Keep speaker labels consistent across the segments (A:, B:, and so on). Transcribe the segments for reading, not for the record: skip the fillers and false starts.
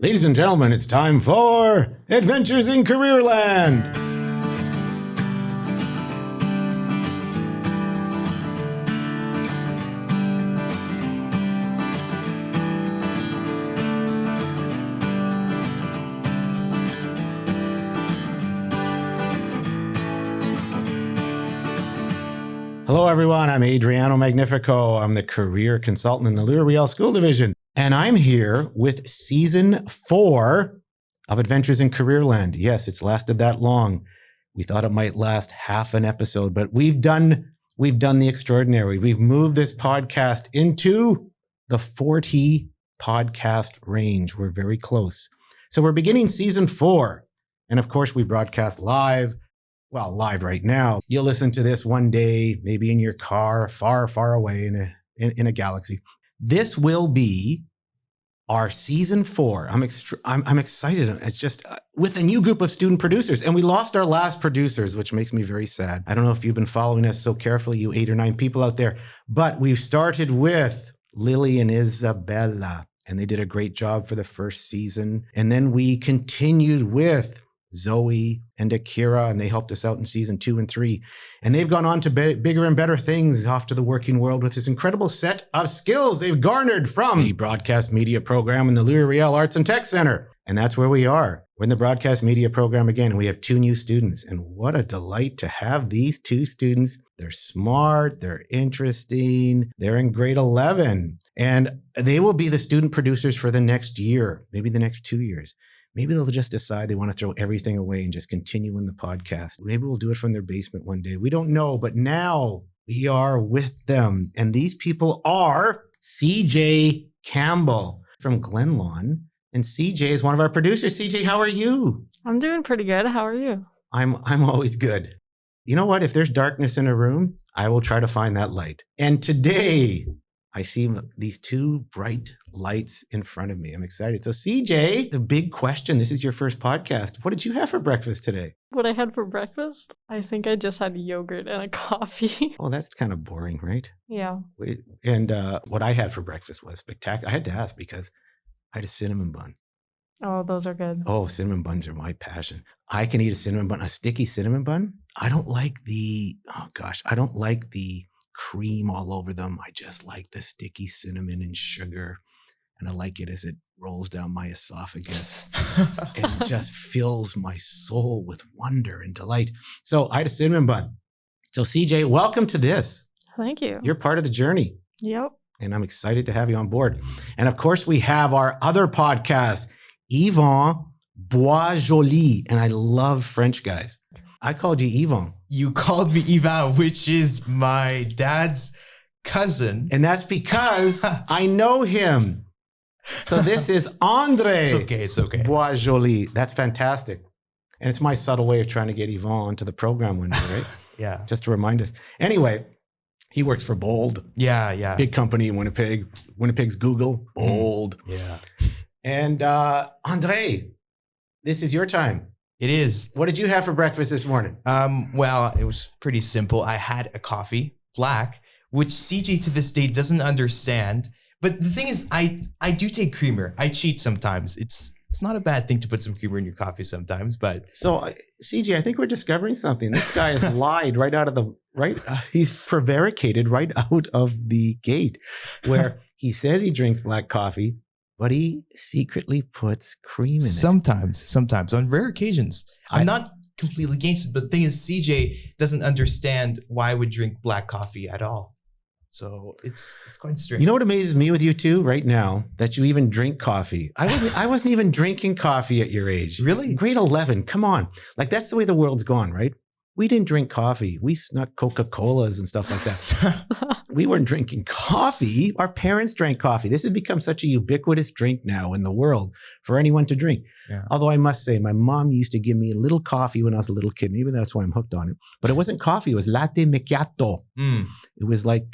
A: Ladies and gentlemen, it's time for Adventures in Careerland. Hello, everyone. I'm Adriano Magnifico. I'm the career consultant in the Riel School Division. And I'm here with season 4 of Adventures in Careerland. Yes, it's lasted that long. We thought it might last half an episode, but we've done the extraordinary. We've moved this podcast into the 40 podcast range. We're very close. So we're beginning season 4. And of course, we broadcast live. Well, live right now. You'll listen to this one day, maybe in your car, far, far away in a galaxy. This will be our season 4. I'm excited. It's just with a new group of student producers, and we lost our last producers, which makes me very sad. I don't know if you've been following us so carefully, you 8 or 9 people out there, but we've started with Lily and Isabella, and they did a great job for the first season. And then we continued with Zoe and Akira, and they helped us out in season 2 and 3. And they've gone on to bigger and better things, off to the working world with this incredible set of skills they've garnered from the broadcast media program in the Riel Arts and Tech Center. And that's where we are. We're in the broadcast media program again, and we have 2 new students. And what a delight to have these 2 students. They're smart, they're interesting, they're in grade 11, and they will be the student producers for the next year, maybe the next 2 years. Maybe they'll just decide they want to throw everything away and just continue in the podcast. Maybe we'll do it from their basement one day. We don't know, but now we are with them. And these people are CJ Campbell from Glenlawn. And CJ is one of our producers. CJ, how are you?
B: I'm doing pretty good. How are you?
A: I'm always good. You know what? If there's darkness in a room, I will try to find that light. And today, I see these 2 bright lights in front of me. I'm excited. So CJ, the big question, this is your first podcast. What did you have for breakfast today?
B: What I had for breakfast? I think I just had yogurt and a coffee.
A: Oh, that's kind of boring, right?
B: Yeah.
A: And what I had for breakfast was spectacular. I had to ask because I had a cinnamon bun.
B: Oh, those are good.
A: Oh, cinnamon buns are my passion. I can eat a cinnamon bun, a sticky cinnamon bun. I don't like the cream all over them. I just like the sticky cinnamon and sugar, and I like it as it rolls down my esophagus and just fills my soul with wonder and delight. So I had a cinnamon bun. So CJ, welcome to this.
B: Thank you.
A: You're part of the journey.
B: Yep.
A: And I'm excited to have you on board. And of course, we have our other podcast, André Boisjoli, and I love French guys. I called you Yvon.
C: You called me Yvan, which is my dad's cousin.
A: And that's because I know him. So this is André.
C: It's okay.
A: Boisjoli. That's fantastic. And it's my subtle way of trying to get Yvon onto the program one day, right?
C: Yeah.
A: Just to remind us. Anyway, he works for Bold.
C: Yeah.
A: Big company in Winnipeg. Winnipeg's Google. Bold.
C: Yeah.
A: And André, this is your time.
C: It is.
A: What did you have for breakfast this morning?
C: Well, it was pretty simple. I had a coffee, black, which CJ to this day doesn't understand. But the thing is, I do take creamer. I cheat sometimes. It's not a bad thing to put some creamer in your coffee sometimes, but...
A: So, CJ, I think we're discovering something. This guy has lied right out of the... he's prevaricated right out of the gate, where he says he drinks black coffee, but he secretly puts cream in it.
C: Sometimes. On rare occasions. I'm not completely against it, but the thing is, CJ doesn't understand why I would drink black coffee at all. So it's quite strange.
A: You know what amazes me with you two right now? That you even drink coffee. I wasn't even drinking coffee at your age.
C: Really?
A: Grade 11. Come on. Like, that's the way the world's gone, right? We didn't drink coffee. We snuck Coca-Colas and stuff like that. We weren't drinking coffee. Our parents drank coffee. This has become such a ubiquitous drink now in the world for anyone to drink.
C: Yeah.
A: Although I must say, my mom used to give me a little coffee when I was a little kid. Maybe that's why I'm hooked on it. But it wasn't coffee. It was latte macchiato. It was like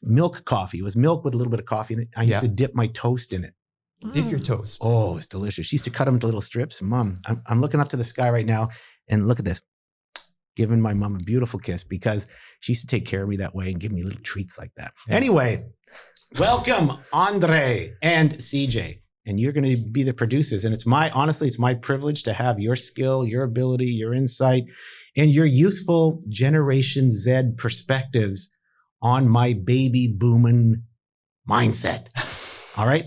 A: milk coffee. It was milk with a little bit of coffee in it. I used to dip my toast in it.
C: Dip your toast.
A: Oh, it's delicious. She used to cut them into little strips. Mom, I'm looking up to the sky right now, and look at this. Giving my mom a beautiful kiss, because she used to take care of me that way and give me little treats like that. Yeah. Anyway, welcome André and CJ. and you're going to be the producers. And honestly, it's my privilege to have your skill, your ability, your insight, and your youthful Generation Z perspectives on my baby booming mindset. All right.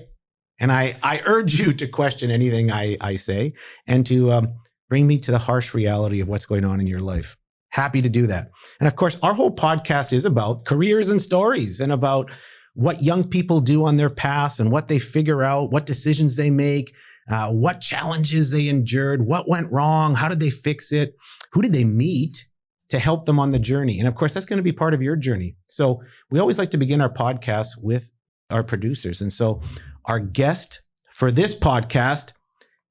A: And I urge you to question anything I say and to bring me to the harsh reality of what's going on in your life. Happy to do that. And of course, our whole podcast is about careers and stories and about what young people do on their paths and what they figure out, what decisions they make, what challenges they endured, what went wrong, how did they fix it, who did they meet to help them on the journey. And of course, that's going to be part of your journey. So we always like to begin our podcast with our producers. And so our guest for this podcast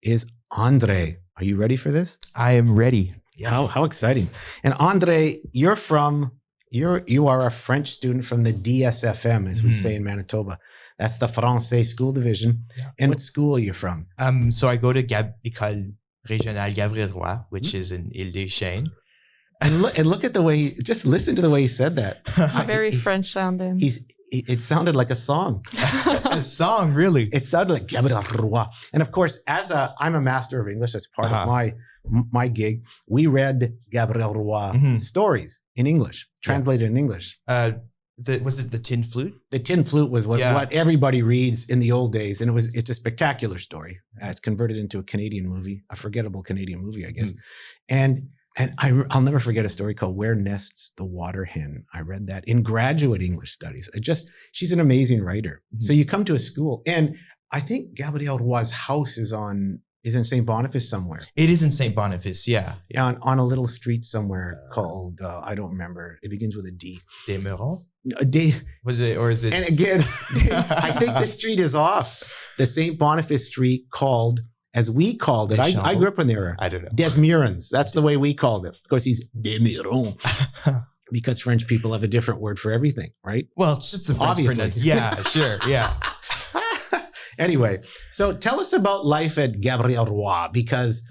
A: is André. Are you ready for this?
C: I am ready.
A: Yeah, how exciting. And André, you are a French student from the DSFM, as we say in Manitoba. That's the Francais School Division. Yeah. And what school are you from?
C: So I go to École Régionale Gabriel Roy, which is in Île-des-Chênes.
A: And look at the way, just listen to the way he said that.
B: Very French sounding.
A: It sounded like a song.
C: A song, really?
A: It sounded like Gabriel Roy. And of course, I'm a master of English. That's part of my gig. We read Gabriel Roy stories in English, translated in English.
C: Was it the Tin Flute?
A: The Tin Flute was what everybody reads in the old days, and it's a spectacular story. It's converted into a Canadian movie, a forgettable Canadian movie, I guess. And I'll never forget a story called "Where Nests the Water Hen." I read that in graduate English studies. She's an amazing writer. So you come to a school, and I think Gabriel Roy's house is in St. Boniface somewhere.
C: It is in St. Boniface, yeah.
A: Yeah, on a little street somewhere called, I don't remember. It begins with a D.
C: Desmerons?
A: Was it, or is it? And again, I think the street is off. The St. Boniface street called, as we called it. I grew up in there.
C: I don't know.
A: Desmerons. That's the way we called it. Of course, he's Desmerons. Because French people have a different word for everything, right?
C: Well, it's just the French pronunciation. Yeah, sure, yeah.
A: Anyway, so tell us about life at Gabriel Roy, because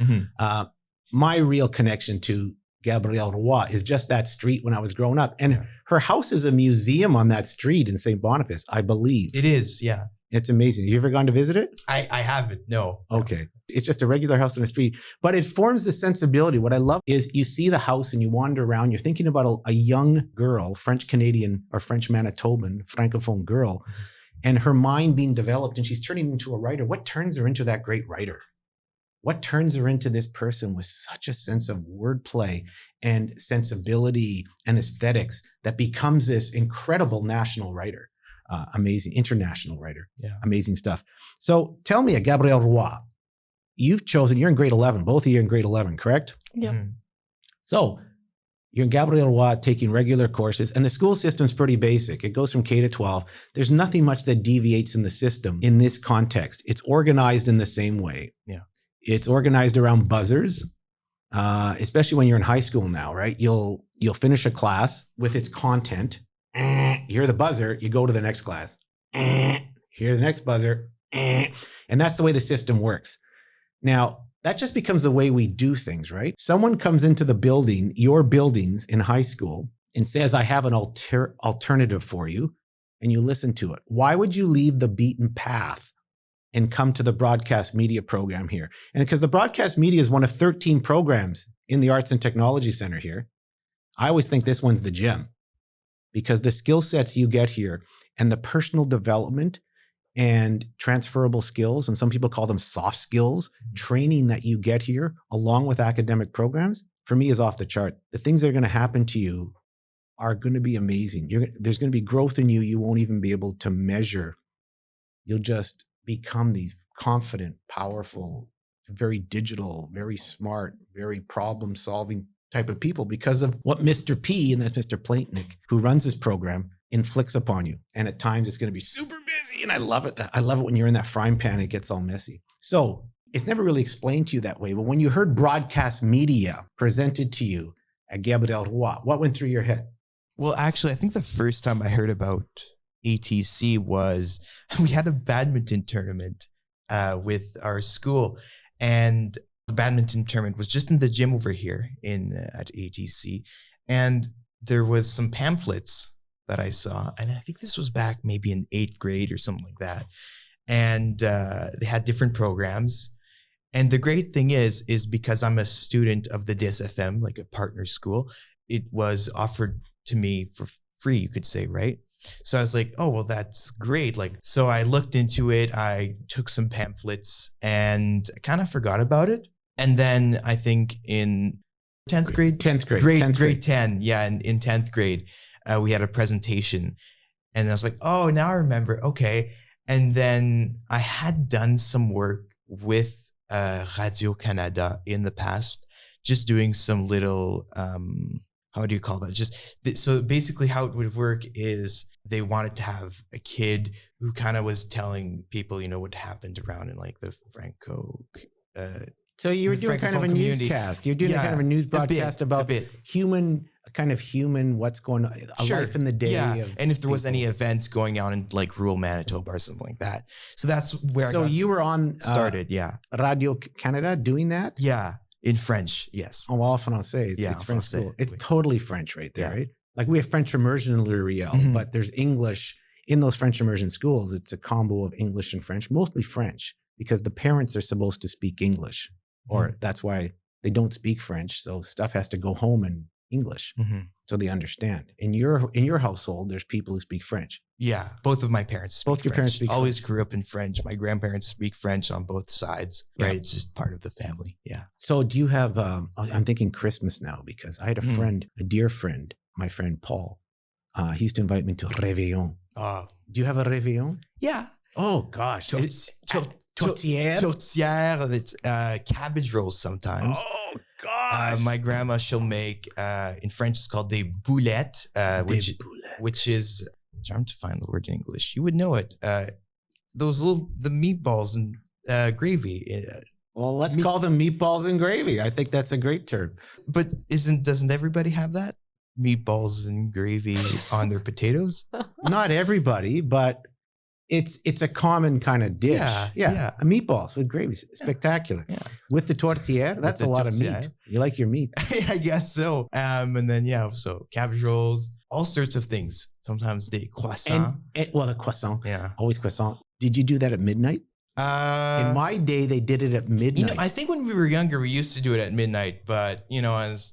A: my real connection to Gabriel Roy is just that street when I was growing up. And her house is a museum on that street in St. Boniface, I believe.
C: It is, yeah.
A: It's amazing. Have you ever gone to visit it?
C: I haven't, no.
A: Okay. It's just a regular house on the street, but it forms the sensibility. What I love is you see the house and you wander around. You're thinking about a young girl, French-Canadian or French-Manitoban, Francophone girl, and her mind being developed, and she's turning into a writer. What turns her into that great writer? What turns her into this person with such a sense of wordplay and sensibility and aesthetics that becomes this incredible national writer? Amazing, international writer. Yeah. Amazing stuff. So tell me, Gabriel Roy, you're in grade 11, both of you are in grade 11, correct?
B: Yeah.
A: So you're in Gabriel Roy taking regular courses, and the school system's pretty basic. It goes from K to 12. There's nothing much that deviates in the system in this context. It's organized in the same way. Yeah. It's organized around buzzers, especially when you're in high school now, right? You'll finish a class with its content. You hear the buzzer, you go to the next class. Hear the next buzzer. And that's the way the system works. Now, that just becomes the way we do things, right? Someone comes into the building, your buildings in high school, and says, I have an alternative for you, and you listen to it. Why would you leave the beaten path and come to the broadcast media program here? And because the broadcast media is one of 13 programs in the Arts and Technology Center here, I always think this one's the gem, because the skill sets you get here and the personal development and transferable skills, and some people call them soft skills, training that you get here along with academic programs, for me is off the chart. The things that are going to happen to you are going to be amazing. There's going to be growth in you you won't even be able to measure. You'll just become these confident, powerful, very digital, very smart, very problem-solving type of people because of what Mr. P, and that's Mr. Plaintnick, who runs this program, inflicts upon you. And at times it's going to be super busy. And I love it. I love it when you're in that frying pan, it gets all messy. So it's never really explained to you that way. But when you heard broadcast media presented to you at Gabriel Roy, what went through your head?
C: Well, actually, I think the first time I heard about ATC was we had a badminton tournament with our school. And the badminton tournament was just in the gym over here at ATC. And there was some pamphlets that I saw. And I think this was back maybe in 8th grade or something like that. and they had different programs. And the great thing is because I'm a student of the DSFM, like a partner school, it was offered to me for free, you could say, right? So I was like, oh, well, that's great. Like, so I looked into it. I took some pamphlets and I kind of forgot about it. And then I think in 10th grade, grade 10. Yeah. In 10th grade, we had a presentation and I was like, oh, now I remember. Okay. And then I had done some work with Radio Canada in the past, just doing some little, how do you call that? So basically how it would work is they wanted to have a kid who kind of was telling people, what happened around in like the Franco.
A: So you were doing kind of a newscast. You're doing kind of a news broadcast about human, what's going on, life in the day.
C: Yeah. And if there was any events going on in like rural Manitoba or something like that. So that's where
A: you were on
C: started.
A: Radio Canada doing that?
C: Yeah. In French. Yes.
A: En français. It's French school. It's totally French right there, right? Like we have French immersion in Riel, but there's English in those French immersion schools. It's a combo of English and French, mostly French, because the parents are supposed to speak English. Or that's why they don't speak French. So stuff has to go home in English so they understand. In your household, there's people who speak French.
C: Yeah. Both of my parents speak
A: Both your
C: French.
A: parents speak
C: Always
A: French.
C: grew up in French. My grandparents speak French on both sides, right? It's just part of the family. Yeah.
A: So do you have, I'm thinking Christmas now because I had a friend, a dear friend, my friend Paul. He used to invite me to Réveillon. Do you have a Réveillon?
C: Yeah.
A: Oh, gosh.
C: Tourtière, it's cabbage rolls sometimes.
A: Oh, gosh.
C: My grandma, she'll make, in French, it's called des boulettes, which is, I'm trying to find the word in English. You would know it. The meatballs and gravy.
A: Well, let's call them meatballs and gravy. I think that's a great term.
C: But doesn't everybody have that? Meatballs and gravy on their potatoes?
A: Not everybody, but it's a common kind of dish. Yeah. Meatballs with gravy. Spectacular. Yeah. With the tortilla, that's a lot of meat. You like your meat.
C: I guess so. And then, so cabbage rolls, all sorts of things. Sometimes they croissant.
A: The croissant.
C: Yeah.
A: Always croissant. Did you do that at midnight? In my day, they did it at midnight.
C: I think when we were younger, we used to do it at midnight. But,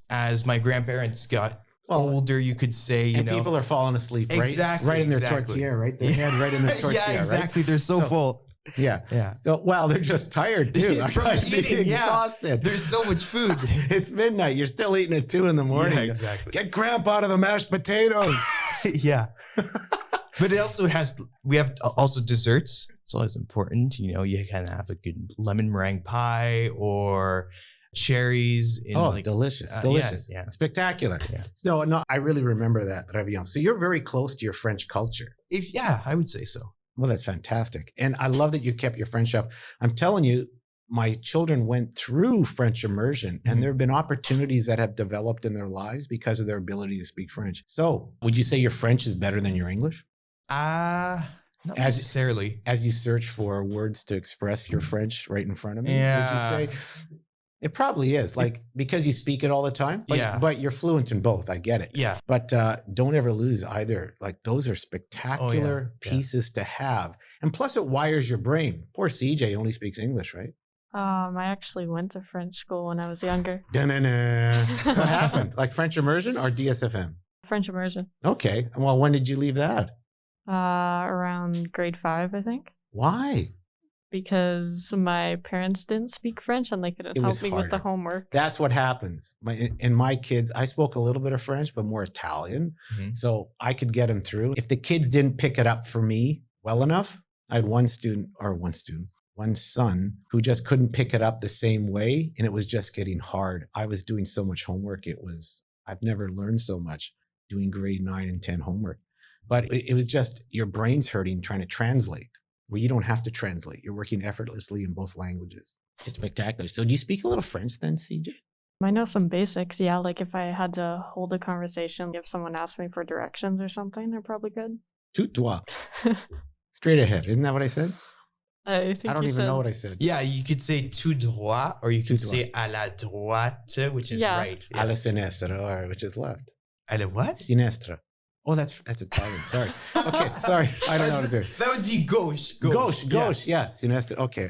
C: as my grandparents got older, you could say,
A: people are falling asleep, right?
C: Exactly.
A: Right in their tortilla, right? Their head right in their tortilla,
C: yeah, exactly.
A: Right?
C: They're so full.
A: Yeah. Yeah. So, they're just tired too.
C: From eating,
A: exhausted.
C: There's so much food.
A: It's midnight. You're still eating at 2 a.m.
C: Yeah, exactly.
A: Get Grandpa out of the mashed potatoes.
C: Yeah. But we have also desserts. It's always important. You can have a good lemon meringue pie or cherries.
A: Delicious.
C: Yeah.
A: Spectacular.
C: Yeah.
A: So, no, I really remember that, Réveillon. So you're very close to your French culture.
C: I would say so.
A: Well, that's fantastic. And I love that you kept your French up. I'm telling you, my children went through French immersion and there have been opportunities that have developed in their lives because of their ability to speak French. So would you say your French is better than your English?
C: Not necessarily.
A: As you search for words to express your French right in front of me,
C: yeah.
A: Would you say? It probably is, because you speak it all the time. But you're fluent in both. I get it.
C: Yeah.
A: But don't ever lose either. Like those are spectacular pieces to have. And plus it wires your brain. Poor CJ only speaks English, right?
B: I actually went to French school when I was younger.
A: What happened? Like French immersion or DSFM?
B: French immersion.
A: Okay. Well, when did you leave that?
B: Around grade 5, I think.
A: Why?
B: Because my parents didn't speak French and they couldn't help me with the homework.
A: That's what happens. My kids, I spoke a little bit of French, but more Italian. So I could get them through. If the kids didn't pick it up for me well enough, I had one son who just couldn't pick it up the same way. And it was just getting hard. I was doing so much homework. I've never learned so much doing grade 9 and 10 homework. But it was just your brain's hurting trying to translate. Where you don't have to translate. You're working effortlessly in both languages. It's spectacular. So do you speak a little French then, CJ?
B: I know some basics. Yeah, like if I had to hold a conversation, if someone asked me for directions or something, they're probably good.
A: Tout droit. Straight ahead. Isn't that what I said?
B: I don't
A: even know what I said.
C: Yeah, you could say tout droit, or you could say à la droite, which is right.
A: À la sinistre, which is left.
C: À la what?
A: Sinistre. Oh, that's Italian. Sorry. Okay, sorry. I don't know what to do.
C: That would be gauche.
A: Gauche. Yeah. Sinested. Okay.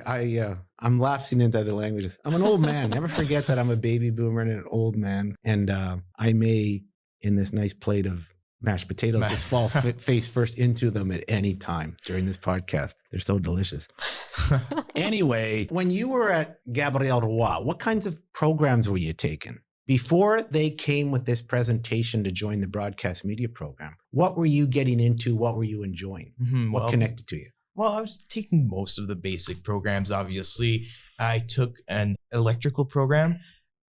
A: I'm lapsing into other languages. I'm an old man. Never forget that I'm a baby boomer and an old man. And I may, in this nice plate of mashed potatoes, just fall face first into them at any time during this podcast. They're so delicious. Anyway, when you were at Gabriel Roy, what kinds of programs were you taking? Before they came with this presentation to join the broadcast media program, what were you getting into? What were you enjoying? What connected to you?
C: Well, I was taking most of the basic programs, obviously. I took an electrical program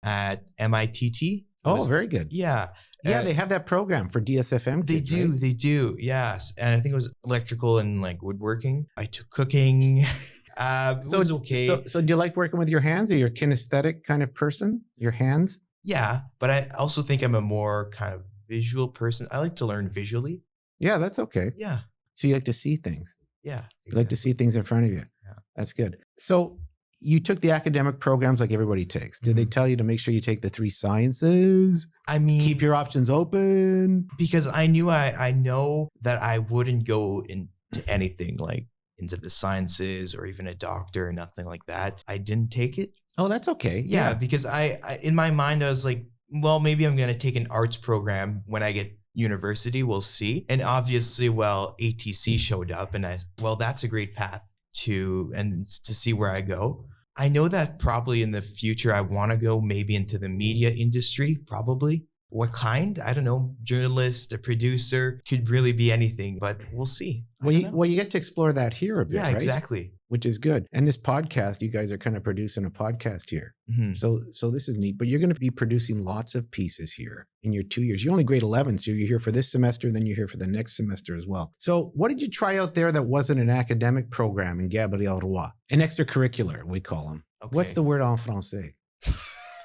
C: at MITT.
A: Oh, very good.
C: Yeah.
A: Yeah, they have that program for DSFM kids, right?
C: They do, yes. And I think it was electrical and like woodworking. I took cooking. It was okay.
A: So do you like working with your hands? Are you a kinesthetic kind of person? Your hands?
C: Yeah, but I also think I'm a more kind of visual person. I like to learn visually.
A: Yeah, that's okay.
C: Yeah.
A: So you like to see things.
C: Yeah.
A: Exactly. You like to see things in front of you.
C: Yeah.
A: That's good. So you took the academic programs like everybody takes. Did they tell you to make sure you take the 3 sciences?
C: I mean,
A: keep your options open?
C: Because I knew I know that I wouldn't go into anything like into the sciences or even a doctor or nothing like that. I didn't take it.
A: Oh, that's okay.
C: Yeah, because I in my mind, I was like, well, maybe I'm going to take an arts program when I get university. We'll see. And obviously, well, ATC showed up and well, that's a great path to see where I go. I know that probably in the future, I want to go maybe into the media industry, probably. What kind? I don't know. Journalist, a producer, could really be anything, but we'll see.
A: Well, you get to explore that here a bit,
C: yeah,
A: right?
C: Exactly.
A: Which is good. And this podcast, you guys are kind of producing a podcast here.
C: Mm-hmm.
A: So this is neat, but you're going to be producing lots of pieces here in your 2 years. You're only grade 11, so you're here for this semester, then you're here for the next semester as well. So what did you try out there that wasn't an academic program in Gabriel Roy? An extracurricular, we call them.
C: Okay.
A: What's the word en français?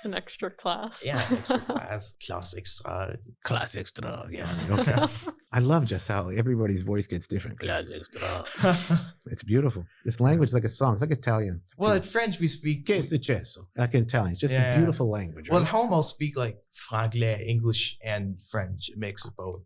B: An extra class.
C: Yeah, extra class. Class extra.
A: Class extra, yeah. Okay. I love just how everybody's voice gets different. Class extra. It's beautiful. This language is like a song. It's like Italian.
C: Well, at French, we speak...
A: Che successo? Like in Italian. It's just a beautiful language, right?
C: Well, at home, I'll speak like franglais, English, and French. A mix of both.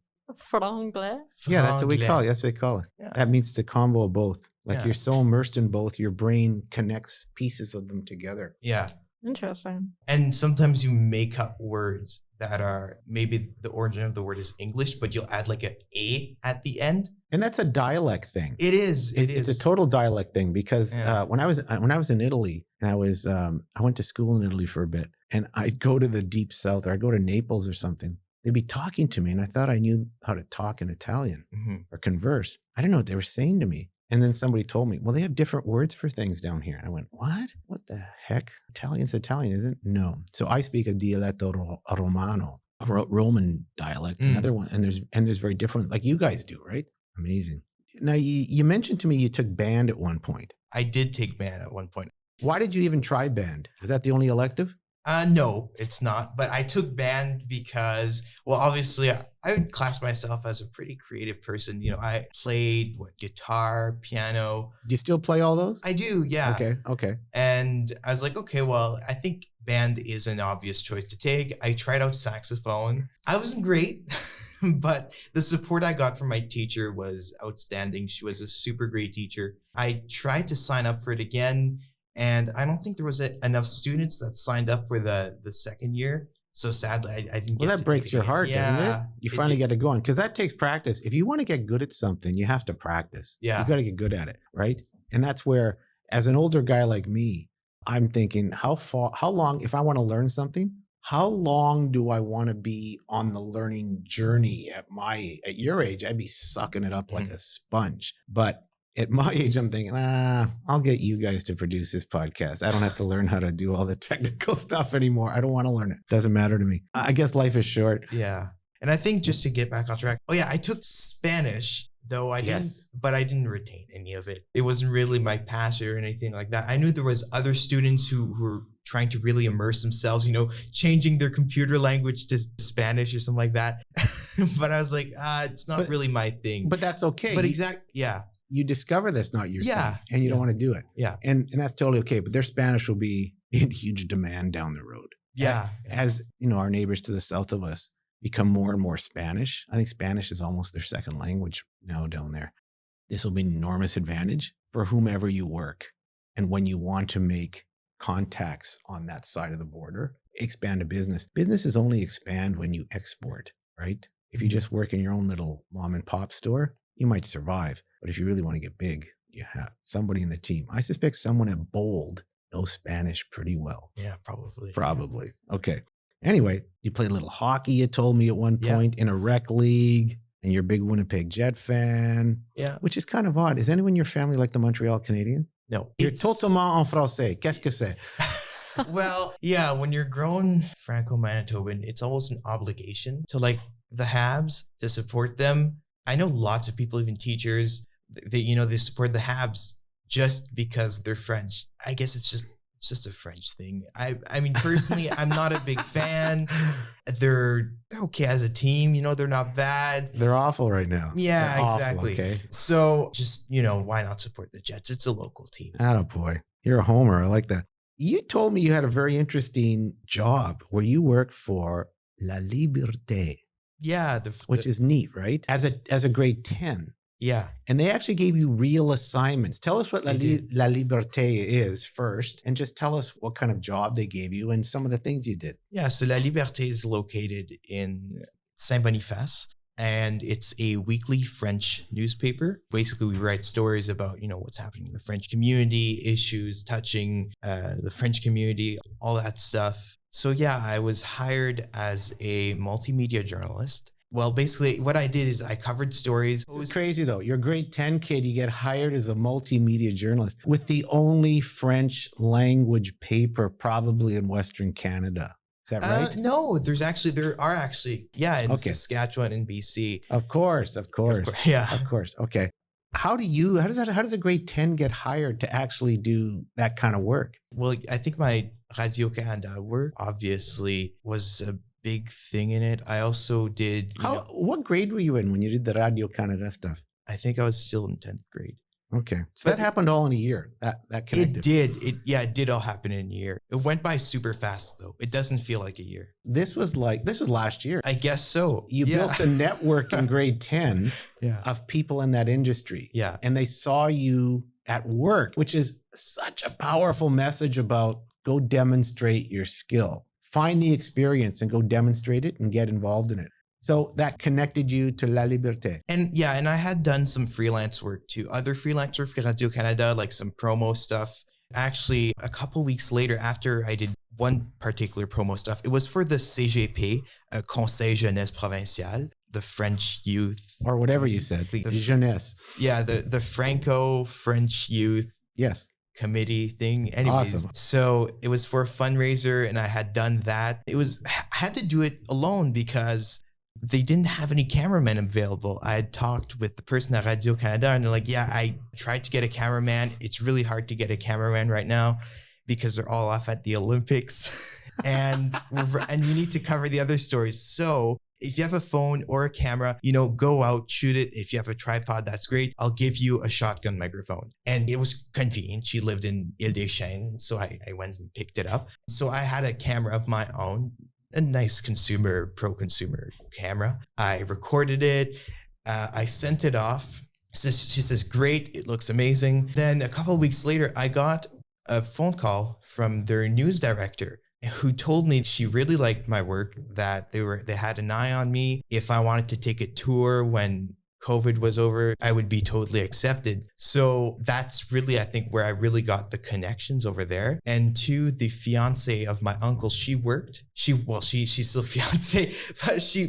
B: Franglais?
A: Yeah, that's what we call it. That's what they call it.
C: Yeah.
A: That means it's a combo of both. Like you're so immersed in both, your brain connects pieces of them together.
C: Yeah.
B: Interesting.
C: And sometimes you make up words that are maybe the origin of the word is English, but you'll add like an A at the end.
A: And that's a dialect thing.
C: It is.
A: It's a total dialect thing because when I was in Italy and I went to school in Italy for a bit, and I'd go to the deep south or I'd go to Naples or something. They'd be talking to me and I thought I knew how to talk in Italian or converse. I didn't know what they were saying to me. And then somebody told me, well, they have different words for things down here. And I went, what? What the heck? Italian's Italian, isn't it? No. So I speak a dialetto romano, a Roman dialect, another one. And there's very different, like you guys do, right? Amazing. Now, you mentioned to me you took band at one point.
C: I did take band at one point.
A: Why did you even try band? Was that the only elective?
C: No, it's not. But I took band because, well, obviously, I would class myself as a pretty creative person. You know, I played guitar, piano.
A: Do you still play all those?
C: I do, yeah.
A: Okay.
C: And I was like, okay, well, I think band is an obvious choice to take. I tried out saxophone. I wasn't great, but the support I got from my teacher was outstanding. She was a super great teacher. I tried to sign up for it again. And I don't think there was enough students that signed up for the second year. So sadly, I didn't get
A: Well, that breaks your heart, doesn't it? You finally get it going. Because that takes practice. If you want to get good at something, you have to practice.
C: Yeah.
A: You got to get good at it, right? And that's where, as an older guy like me, I'm thinking, how long, if I want to learn something, how long do I want to be on the learning journey? At your age, I'd be sucking it up like a sponge. But at my age, I'm thinking, I'll get you guys to produce this podcast. I don't have to learn how to do all the technical stuff anymore. I don't want to learn it. Doesn't matter to me. I guess life is short.
C: Yeah. And I think just to get back on track, I took Spanish, though I didn't, but I didn't retain any of it. It wasn't really my passion or anything like that. I knew there was other students who were trying to really immerse themselves, changing their computer language to Spanish or something like that. But I was like, it's not really my thing.
A: But that's okay.
C: But
A: you discover that's not your thing, and you don't want to do it.
C: Yeah.
A: And that's totally okay. But their Spanish will be in huge demand down the road.
C: Yeah.
A: As our neighbors to the south of us, become more and more Spanish. I think Spanish is almost their second language now down there. This will be an enormous advantage for whomever you work. And when you want to make contacts on that side of the border, expand a business. Businesses only expand when you export, right? If you just work in your own little mom and pop store, you might survive. But if you really want to get big, you have somebody in the team. I suspect someone at Bold knows Spanish pretty well.
C: Yeah, probably.
A: Probably. Okay. Anyway, you played a little hockey, you told me at one point, in a rec league, and you're a big Winnipeg Jet fan.
C: Yeah.
A: Which is kind of odd. Is anyone in your family like the Montreal Canadiens?
C: No.
A: You're totalement en français. Qu'est-ce que c'est?
C: Well, yeah, when you're grown Franco-Manitoban, it's almost an obligation to like the Habs, to support them. I know lots of people, even teachers, they support the Habs just because they're French. I guess it's just a French thing. I mean, personally, I'm not a big fan. They're okay as a team. They're not bad.
A: They're awful right now.
C: Yeah,
A: They're awful,
C: exactly.
A: Okay.
C: So just, why not support the Jets? It's a local team.
A: Attaboy. You're a homer. I like that. You told me you had a very interesting job where you worked for La Liberté.
C: Yeah.
A: Which is neat, right? As a grade 10.
C: Yeah.
A: And they actually gave you real assignments. Tell us what La Liberté is first, and just tell us what kind of job they gave you and some of the things you did.
C: Yeah. So La Liberté is located in Saint-Boniface, and it's a weekly French newspaper. Basically, we write stories about, what's happening in the French community, issues touching the French community, all that stuff. So yeah, I was hired as a multimedia journalist. Well, basically what I did is I covered stories.
A: It's crazy though. You're a grade 10 kid. You get hired as a multimedia journalist with the only French language paper probably in Western Canada. Is that right?
C: No, there are actually, in Saskatchewan and BC.
A: Of course.
C: Yeah.
A: Of course. Okay. How does a grade 10 get hired to actually do that kind of work?
C: Well, I think my Radio-Canada work obviously was a big thing in it. I also did.
A: What grade were you in when you did the Radio-Canada stuff?
C: I think I was still in 10th grade.
A: Okay. So that happened all in a year. That connected.
C: It did. It did all happen in a year. It went by super fast though. It doesn't feel like a year.
A: This was last year.
C: I guess so.
A: You built a network in grade 10 of people in that industry.
C: Yeah.
A: And they saw you at work, which is such a powerful message about go demonstrate your skill. Find the experience and go demonstrate it and get involved in it. So that connected you to La Liberté.
C: And I had done some freelance work too. Other freelance work for Radio-Canada, like some promo stuff. Actually, a couple weeks later, after I did one particular promo stuff, it was for the CGP, Conseil Jeunesse Provincial, the French youth.
A: Or whatever you said, the jeunesse.
C: Yeah, the Franco-French youth.
A: Yes.
C: Committee thing. Anyways,
A: awesome.
C: So it was for a fundraiser and I had done that. I had to do it alone because they didn't have any cameramen available. I had talked with the person at Radio-Canada and they're like, yeah, I tried to get a cameraman. It's really hard to get a cameraman right now because they're all off at the Olympics and you need to cover the other stories. So if you have a phone or a camera, go out, shoot it. If you have a tripod, that's great. I'll give you a shotgun microphone. And it was convenient. She lived in Ile-des-Chênes, so I went and picked it up. So I had a camera of my own, a nice pro-consumer camera. I recorded it. I sent it off. She says, great, it looks amazing. Then a couple of weeks later, I got a phone call from their news director, who told me she really liked my work, that they had an eye on me. If I wanted to take a tour when COVID was over, I would be totally accepted. So that's really, I think, where I really got the connections over there. And to the fiance of my uncle, she's still fiance,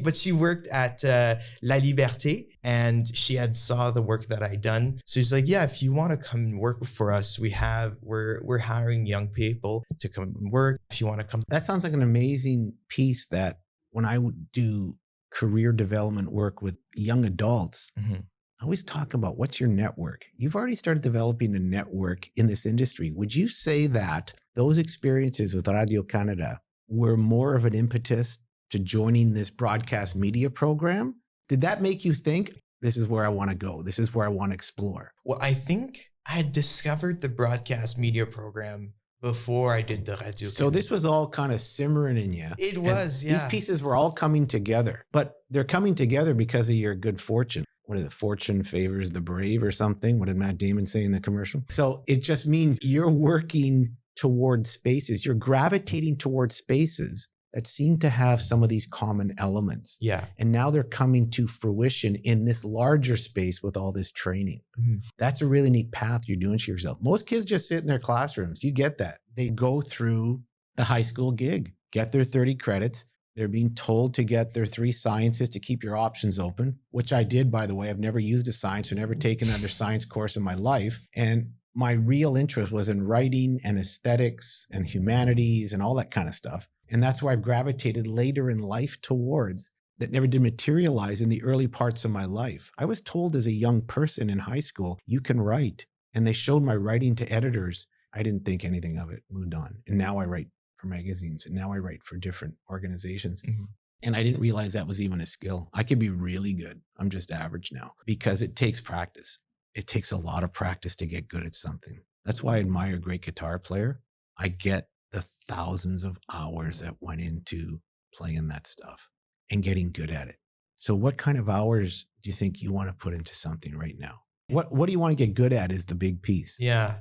C: but she worked at La Liberté and she had saw the work that I'd done. So she's like, yeah, if you want to come and work for us, we're hiring young people to come and work. If you want to come.
A: That sounds like an amazing piece that when I would do career development work with young adults, I always talk about what's your network. You've already started developing a network in this industry. Would you say that those experiences with Radio-Canada were more of an impetus to joining this broadcast media program? Did that make you think, this is where I want to go? This is where I want to explore?
C: Well, I think I had discovered the broadcast media program before I did the Radio.
A: So this was all kind of simmering in you.
C: It was,
A: These pieces were all coming together, but they're coming together because of your good fortune. What is it? Fortune favors the brave or something? What did Matt Damon say in the commercial? So it just means you're working towards spaces. You're gravitating towards spaces that seem to have some of these common elements.
C: Yeah.
A: And now they're coming to fruition in this larger space with all this training.
C: Mm-hmm.
A: That's a really neat path you're doing to yourself. Most kids just sit in their classrooms. You get that. They go through the high school gig, get their 30 credits. They're being told to get their 3 sciences to keep your options open, which I did, by the way. I've never used a science or never taken another science course in my life. And my real interest was in writing and aesthetics and humanities and all that kind of stuff. And that's where I've gravitated later in life towards that never did materialize in the early parts of my life. I was told as a young person in high school, you can write. And they showed my writing to editors. I didn't think anything of it, moved on. And now I write for magazines and now I write for different organizations. Mm-hmm. And I didn't realize that was even a skill. I could be really good. I'm just average now because it takes practice. It takes a lot of practice to get good at something. That's why I admire a great guitar player. I get the thousands of hours that went into playing that stuff and getting good at it. So what kind of hours do you think you want to put into something right now? What do you want to get good at is the big piece.
C: Yeah.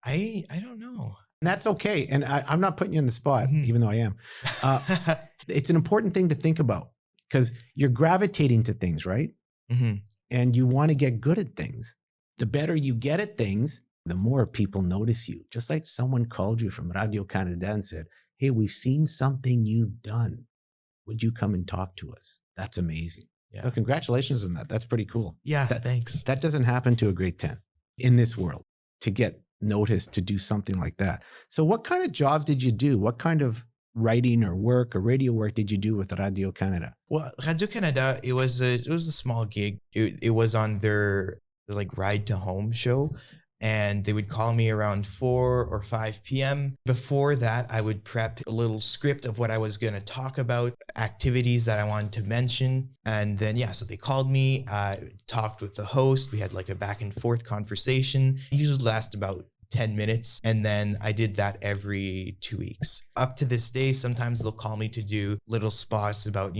C: I don't know.
A: And that's okay. And I'm not putting you on the spot, even though I am. It's an important thing to think about because you're gravitating to things, right? Mm-hmm. And you want to get good at things. The better you get at things, the more people notice you. Just like someone called you from Radio Canada and said, hey, we've seen something you've done. Would you come and talk to us? That's amazing. Yeah. So congratulations on that. That's pretty cool.
C: Yeah, thanks.
A: That doesn't happen to a grade 10 in this world to get noticed to do something like that. So what kind of jobs did you do? What kind of writing or work or radio work did you do with Radio Canada?
C: Well, Radio Canada, it was a small gig. It was on their like ride to home show. And they would call me around 4 or 5 p.m. Before that, I would prep a little script of what I was going to talk about, activities that I wanted to mention. And then, so they called me, talked with the host. We had like a back and forth conversation. It usually lasts about 10 minutes. And then I did that every 2 weeks. Up to this day, sometimes they'll call me to do little spots about,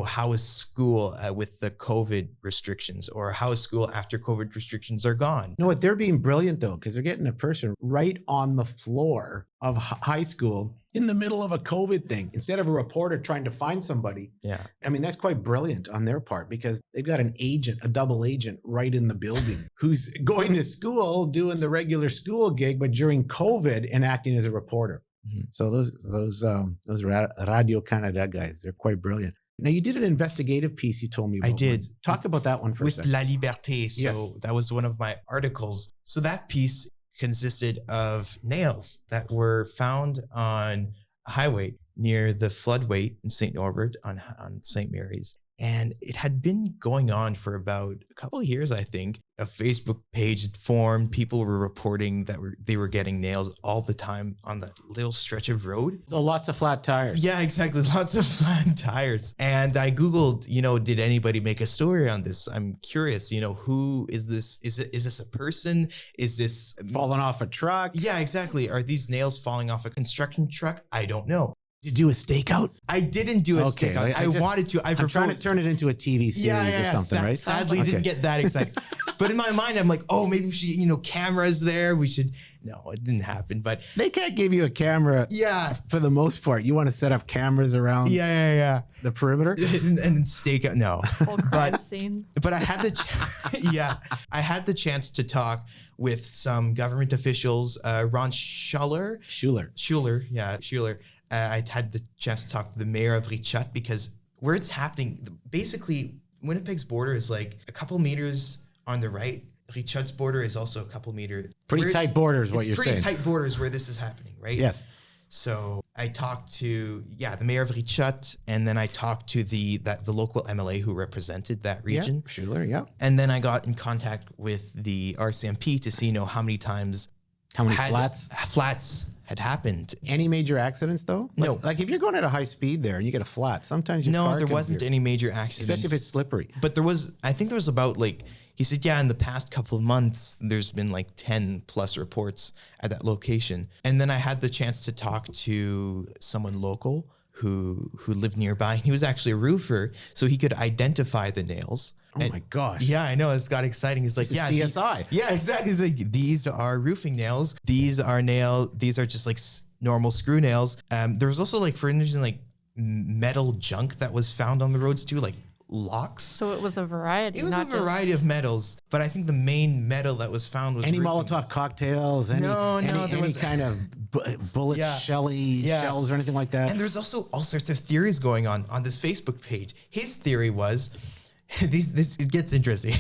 C: how is school with the COVID restrictions, or how is school after COVID restrictions are gone?
A: You know what? They're being brilliant though, because they're getting a person right on the floor of high school in the middle of a COVID thing, instead of a reporter trying to find somebody.
C: Yeah.
A: I mean, that's quite brilliant on their part because they've got an agent, a double agent right in the building who's going to school, doing the regular school gig, but during COVID and acting as a reporter. Mm-hmm. So those Radio Canada guys, they're quite brilliant. Now, you did an investigative piece you told me about.
C: I did.
A: Once. Talk about that one for a second.
C: With La Liberté. So
A: yes.
C: That was one of my articles. So that piece consisted of nails that were found on a highway near the floodway in St. Norbert on St. Mary's. And it had been going on for about a couple of years, I think. A Facebook page had formed. People were reporting that they were getting nails all the time on that little stretch of road.
A: So lots of flat tires.
C: Yeah, exactly. Lots of flat tires. And I Googled, did anybody make a story on this? I'm curious, who is this? Is this a person? Is this
A: falling off a truck?
C: Yeah, exactly. Are these nails falling off a construction truck? I don't know.
A: Did you do a stakeout?
C: I didn't do a stakeout. I wanted to.
A: I'm trying to turn it into a TV series or something, right?
C: Sadly, didn't get that excited. But in my mind, I'm like, oh, maybe we should, cameras there. We should. No, it didn't happen. But
A: they can't give you a camera.
C: Yeah. For
A: the most part, you want to set up cameras around.
C: Yeah.
A: The perimeter
C: and stakeout. No.
B: Whole crime scene.
C: But I had I had the chance to talk with some government officials. Ron Schuller. I had the chance to talk to the mayor of Riel because where it's happening, basically Winnipeg's border is like a couple meters on the right. Riel's border is also a couple meters.
A: Pretty tight borders, what you're saying.
C: Pretty tight borders where this is happening, right?
A: Yes.
C: So I talked to, the mayor of Riel, and then I talked to the local MLA who represented that region.
A: Yeah, Schuller, yeah.
C: And then I got in contact with the RCMP to see, how many times.
A: How many flats
C: had happened.
A: Any major accidents though?
C: No.
A: Like if you're going at a high speed there and you get a flat, sometimes your car
C: there wasn't any major accidents.
A: Especially if it's slippery.
C: But I think there was about like He said, yeah, in the past couple of months, there's been like 10 plus reports at that location. And then I had the chance to talk to someone local who lived nearby. He was actually a roofer, so he could identify the nails.
A: Oh my gosh.
C: Yeah, I know. It's got exciting. He's like,
A: It's a
C: yeah,
A: CSI.
C: yeah, exactly. He's like, these are roofing nails. These are These are just like normal screw nails. There was also like, for instance, like metal junk that was found on the roads too, like locks.
B: So it was a variety.
C: It was a
B: not just-
C: variety of metals, but I think the main metal that was found was
A: Any
C: roofing
A: Molotov
C: nails.
A: cocktails?
C: No, there
A: any
C: was-
A: kind of bullet
C: Yeah.
A: shells or anything like that?
C: And there's also all sorts of theories going on this Facebook page. His theory was, it gets interesting,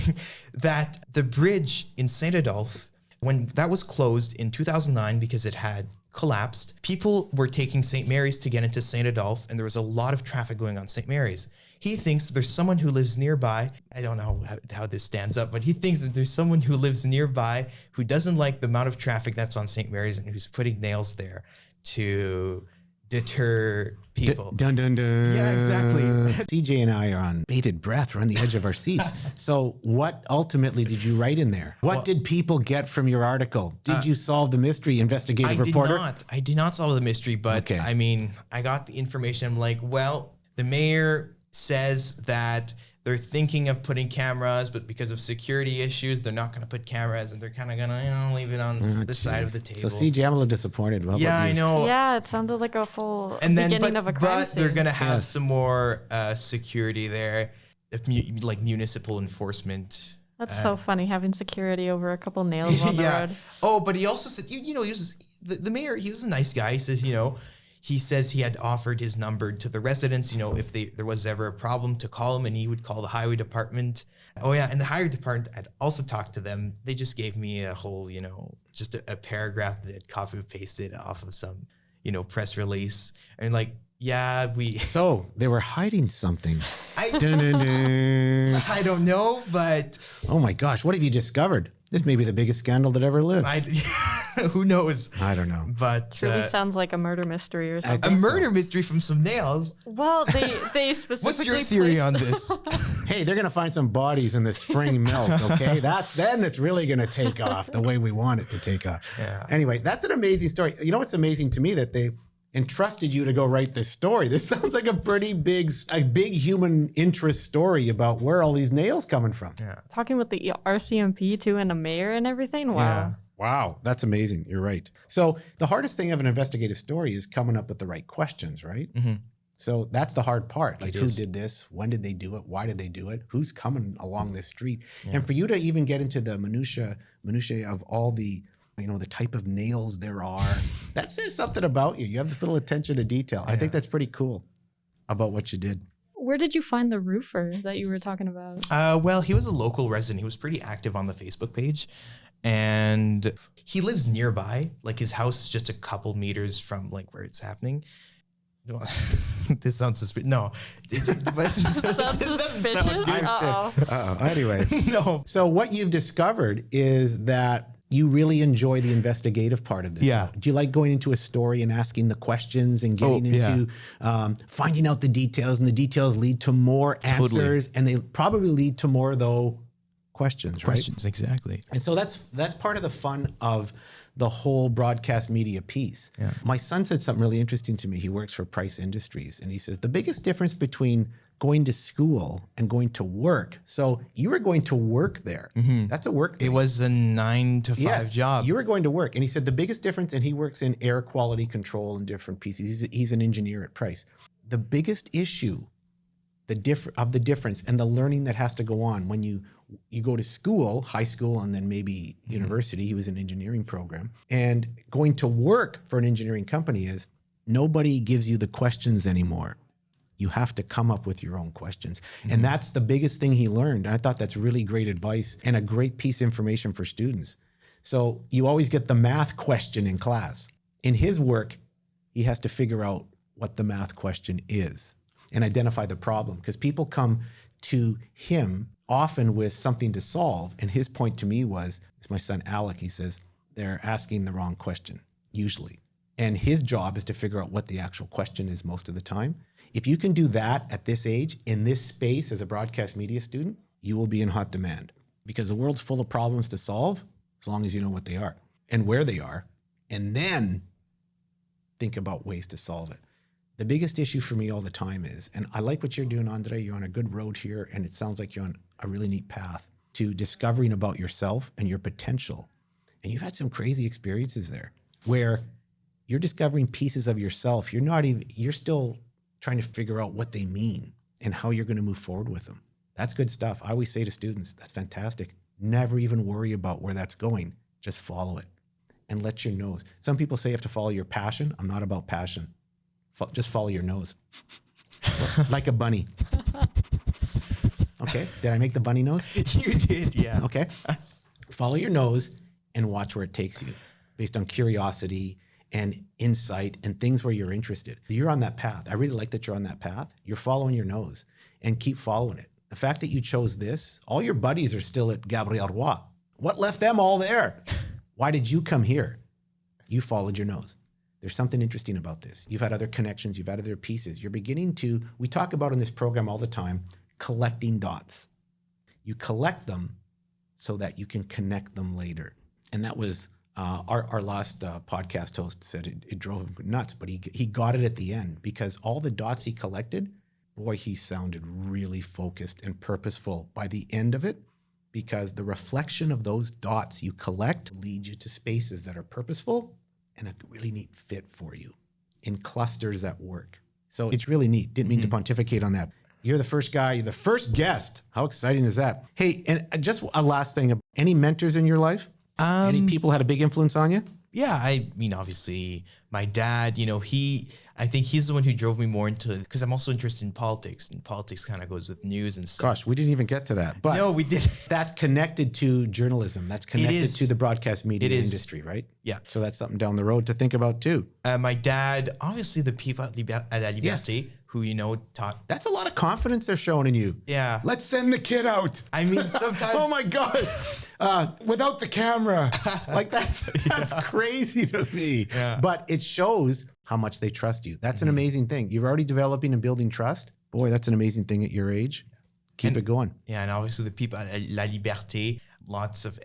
C: that the bridge in St. Adolphe, when that was closed in 2009 because it had collapsed, people were taking St. Mary's to get into St. Adolphe, and there was a lot of traffic going on St. Mary's. He thinks that there's someone who lives nearby. I don't know how this stands up, but he thinks that there's someone who lives nearby who doesn't like the amount of traffic that's on St. Mary's and who's putting nails there to deter people.
A: Dun dun dun.
C: Yeah, exactly.
A: CJ and I are on bated breath. We're on the edge of our seats. So what ultimately did you write in there? What did people get from your article? Did you solve the mystery, investigative reporter?
C: I did not solve the mystery, but
A: Okay.
C: I mean, I got the information. I'm like, well, the mayor says that they're thinking of putting cameras, but because of security issues, they're not going to put cameras, and they're kind of going to leave it on the side of the table.
A: So CJ, I'm a little disappointed. What
C: Yeah,
A: about you?
C: I know.
B: Yeah, it sounded like a full
C: And then,
B: beginning
C: but,
B: of a crime
C: but they're
B: scene.
C: going to have
A: Yes.
C: some more security there, like municipal enforcement.
B: That's so funny having security over a couple nails on the road.
C: Oh, but he also said, you know, he was the mayor. He was a nice guy. He says, you know, he says he had offered his number to the residents, you know, if there was ever a problem, to call him, and he would call the highway department. Oh yeah, and the highway department, I'd also talked to them. They just gave me a whole, you know, just a paragraph that copy pasted off of some, you know, press release, and like, yeah,
A: So they were hiding something.
C: I
A: Dun, dun, dun.
C: I don't know, but
A: Oh my gosh, what have you discovered? This may be the biggest scandal that ever lived.
C: who knows?
A: I don't know.
C: But
B: Truly sounds like a murder mystery or
A: I
B: something.
C: a
A: think so.
C: murder mystery from some nails.
B: Well, they specifically.
C: What's your theory
B: placed-
C: on this?
A: Hey, they're gonna find some bodies in the spring milk, okay? Then it's really gonna take off the way we want it to take off.
C: Yeah.
A: Anyway, that's an amazing story. You know what's amazing to me? That they entrusted you to go write this story. This sounds like a pretty big human interest story about where all these nails coming from.
C: Yeah.
B: Talking with the RCMP too and the mayor and everything. Wow.
C: Yeah.
A: Wow, that's amazing. You're right. So the hardest thing of an investigative story is coming up with the right questions, right?
C: Mm-hmm.
A: So that's the hard part. Like,
C: It
A: who
C: is.
A: did this? When did they do it? Why did they do it? Who's coming along this street?
C: Yeah.
A: And for you to even get into the minutiae of all the, you know, the type of nails there are, that says something about you. You have this little attention to detail. I think
C: Yeah.
A: that's pretty cool about what you did.
B: Where did you find the roofer that you were talking about?
C: Well, he was a local resident. He was pretty active on the Facebook page, and he lives nearby. Like, his house is just a couple meters from like where it's happening. Well, this sounds suspicious. No, but
B: Sounds suspicious.
C: good.
B: Uh-oh.
A: Anyway,
C: No.
A: so what you've discovered is that you really enjoy the investigative part of this.
C: Yeah.
A: Do you like going into a story and asking the questions and getting
C: yeah.
A: into finding out the details, and the details lead to more answers, and they probably lead to more, though, questions, right?
C: Questions, exactly.
A: And so that's part of the fun of the whole broadcast media piece.
C: Yeah.
A: My son said something really interesting to me. He works for Price Industries, and he says the biggest difference between going to school and going to work. So you were going to work there. That's a work thing.
C: It was a 9 to 5
A: Yes,
C: job.
A: you were going to work. And he said the biggest difference, and he works in air quality control and different pieces. He's an engineer at Price. The biggest issue, the difference and the learning that has to go on when you go to school, high school, and then maybe university. He was in an engineering program. And going to work for an engineering company is nobody gives you the questions anymore. You have to come up with your own questions. And that's the biggest thing he learned. I thought that's really great advice and a great piece of information for students. So you always get the math question in class. In his work, he has to figure out what the math question is and identify the problem, because people come to him often with something to solve. And his point to me was, it's my son Alec, he says, they're asking the wrong question, usually. And his job is to figure out what the actual question is most of the time. If you can do that at this age, in this space as a broadcast media student, you will be in hot demand. because the world's full of problems to solve as long as you know what they are and where they are, and then think about ways to solve it. The biggest issue for me all the time is, and I like what you're doing, Andre, you're on a good road here, and it sounds like you're on a really neat path to discovering about yourself and your potential. And you've had some crazy experiences there where you're discovering pieces of yourself. You're still trying to figure out what they mean and how you're going to move forward with them. That's good stuff. I always say to students, that's fantastic. Never even worry about where that's going. Just follow it and let your nose. Some people say you have to follow your passion. I'm not about passion. Just follow your nose. Like a bunny. Okay. Did I make the bunny nose?
C: You did, yeah.
A: Okay. Follow your nose and watch where it takes you based on curiosity and insight and things where you're interested. You're on that path. I really like that you're on that path. You're following your nose and keep following it. The fact that you chose this, all your buddies are still at Gabriel Roy. What left them all there? Why did you come here? You followed your nose. There's something interesting about this. You've had other connections. You've had other pieces. You're beginning to, we talk about in this program all the time, collecting dots. You collect them so that you can connect them later. And that was our last podcast host said it drove him nuts, but he got it at the end because all the dots he collected, boy, he sounded really focused and purposeful by the end of it, because the reflection of those dots you collect lead you to spaces that are purposeful and a really neat fit for you in clusters that work. So it's really neat. Didn't mean to pontificate on that. You're the first guy, you're the first guest. How exciting is that? Hey, and just a last thing, any mentors in your life? Any people had a big influence on you?
C: Yeah, I mean, obviously, my dad, I think he's the one who drove me more into it because I'm also interested in politics, and politics kind of goes with news and stuff.
A: Gosh, we didn't even get to that. But
C: no, we did.
A: That's connected to journalism. That's connected to the broadcast media industry, right?
C: Yeah.
A: So that's something down the road to think about too.
C: My dad, obviously the people at La Liberté, who, taught.
A: That's a lot of confidence they're showing in you.
C: Yeah.
A: Let's send the kid out.
C: I mean, sometimes.
A: Oh my gosh. Without the camera. Like that's crazy to me.
C: Yeah.
A: But it shows how much they trust you. That's an amazing thing. You're already developing and building trust. Boy, that's an amazing thing at your age. Keep it going.
C: Yeah, and obviously the people at La Liberté, lots of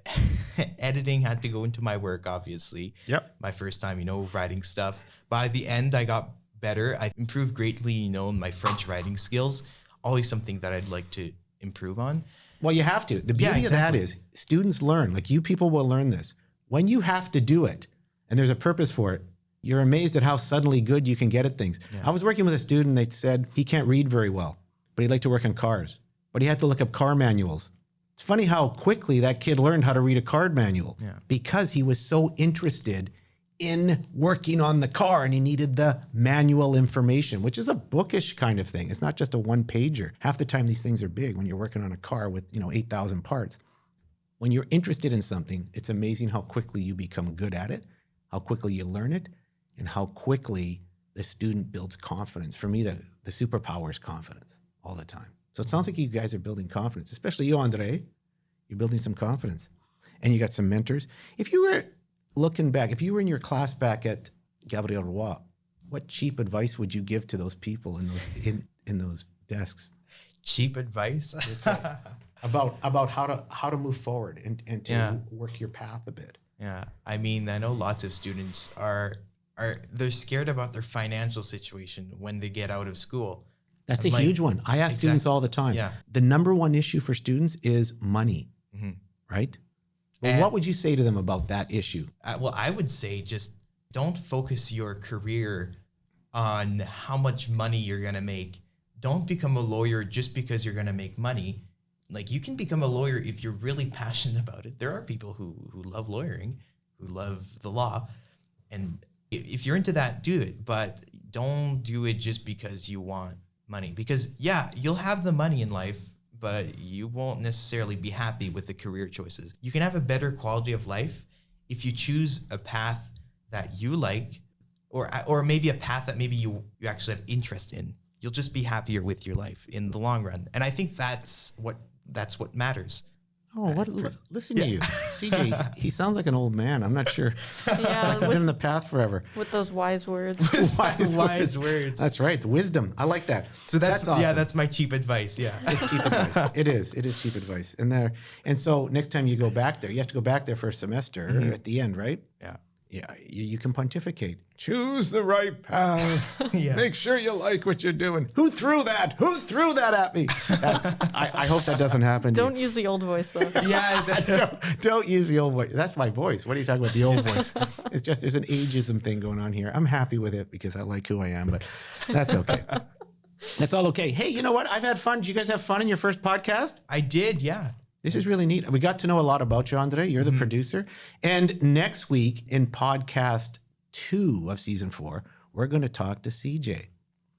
C: editing had to go into my work, obviously.
A: Yep.
C: My first time, writing stuff. By the end, I got better. I improved greatly, in my French writing skills. Always something that I'd like to improve on.
A: Well, you have to. The beauty of that is students learn. Like you people will learn this. When you have to do it and there's a purpose for it, you're amazed at how suddenly good you can get at things. Yeah. I was working with a student, they said he can't read very well, but he'd like to work on cars. But he had to look up car manuals. It's funny how quickly that kid learned how to read a car manual because he was so interested in working on the car and he needed the manual information, which is a bookish kind of thing. It's not just a one pager. Half the time these things are big when you're working on a car with 8,000 parts. When you're interested in something, it's amazing how quickly you become good at it, how quickly you learn it, and how quickly the student builds confidence. For me, the superpower is confidence all the time. So it sounds like you guys are building confidence, especially you, Andre. You're building some confidence. And you got some mentors. If you were looking back, if you were in your class back at Gabriel Roy, what cheap advice would you give to those people in those desks?
C: Cheap advice?
A: about how to move forward and to work your path a bit.
C: Yeah. I mean, I know lots of students they're scared about their financial situation when they get out of school.
A: That's a huge one. I ask students all the time.
C: Yeah.
A: The number one issue for students is money, right? Well, what would you say to them about that issue?
C: Well, I would say just don't focus your career on how much money you're going to make. Don't become a lawyer just because you're going to make money. Like, you can become a lawyer if you're really passionate about it. There are people who love lawyering, who love the law. And if you're into that, do it. But don't do it just because you want money. Because, you'll have the money in life, but you won't necessarily be happy with the career choices. You can have a better quality of life if you choose a path that you like, or maybe a path that maybe you actually have interest in. You'll just be happier with your life in the long run. And I think that's what matters.
A: Oh, what? Listen to you, CJ. He sounds like an old man. I'm not sure.
B: Yeah,
A: He's been in the path forever.
B: with those wise words.
C: Wise words.
A: That's right. The wisdom. I like that.
C: So that's
A: awesome.
C: that's my cheap advice. Yeah.
A: It's cheap advice. It is. It is cheap advice. And so next time you go back there, you have to go back there for a semester at the end, right?
C: Yeah.
A: Yeah. You can pontificate. Choose the right path.
C: Yeah.
A: Make sure you like what you're doing. Who threw that? Who threw that at me? I hope that doesn't happen.
B: Don't use the old voice though.
C: Yeah.
A: Don't use the old voice. That's my voice. What are you talking about? The old voice. It's just there's an ageism thing going on here. I'm happy with it because I like who I am, but that's okay. That's all okay. Hey, you know what? I've had fun. Did you guys have fun in your first podcast?
C: I did. Yeah.
A: This is really neat. We got to know a lot about you, Andre. You're the producer. And next week in podcast 2 of season 4, we're going to talk to CJ.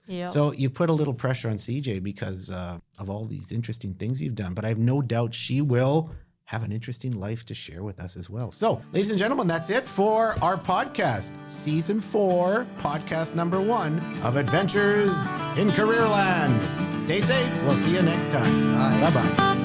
B: Yeah.
A: So you put a little pressure on CJ because of all these interesting things you've done, but I have no doubt she will have an interesting life to share with us as well. So, ladies and gentlemen, that's it for our podcast, season 4, podcast number 1 of Adventures in Careerland. Stay safe. We'll see you next time.
C: Bye.
A: Bye-bye.